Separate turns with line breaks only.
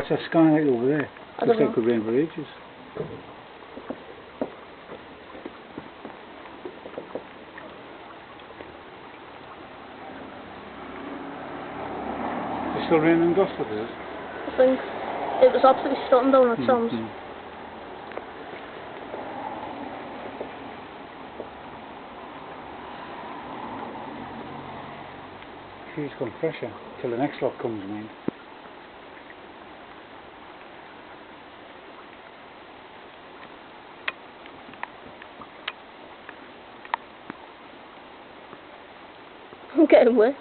What's that skylight over there?
I
Looks
don't
like it could rain for ages. It's still raining in Gloucester, is it?
I think it was absolutely stunting down at Sam's.
She's going fresher till the next lot comes, man.
I'm getting wet.